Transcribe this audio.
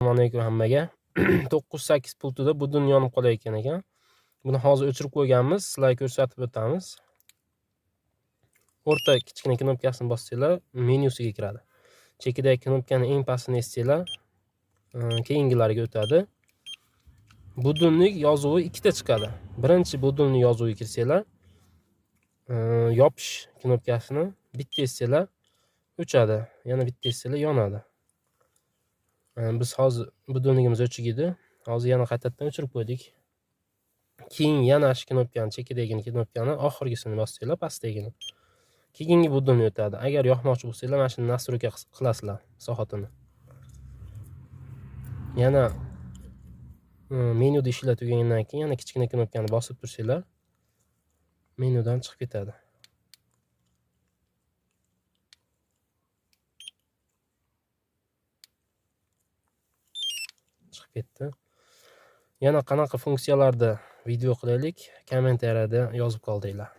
Assalomu alaykum hammaga. 9-8 pultida budun yonib qolayotgan ekan. Buni hozir o'chirib qo'yganmiz. Sizlarga ko'rsatib o'tamiz. O'rta kichkina knopkasini bossanglar, menyusiga kiradi. Chekidagi knopkani eng pastini essanglar, keyingilariga o'tadi. Budunlik yozuvi ikkita chiqadi. Birinchi budunlik yozuviga kirsanglar, yopish knopkasini bitta essanglar o'chadi. Yana bitta essanglar yonadi. Biz hozir budunligimiz o'chik edi. Hozir yana qaytadan o'chirib qo'ydik. Keyin yana shu knopkani, chekidagi knopkani oxirgisini bossanglar, pastdagini. Keyingi budunlik o'tadi. Agar yoqmoqchi bo'lsanglar, mana shuni nastroyka qilasizlar soatini. Yana menyuda ishlar tugagandan keyin yana kichkina knopkani bosib tursanglar, menyudan chiqib ketadi. Chiqib ketdi. Yana qanaqa funksiyalarda video qilaylik, kommentariyada yozib qoldinglar.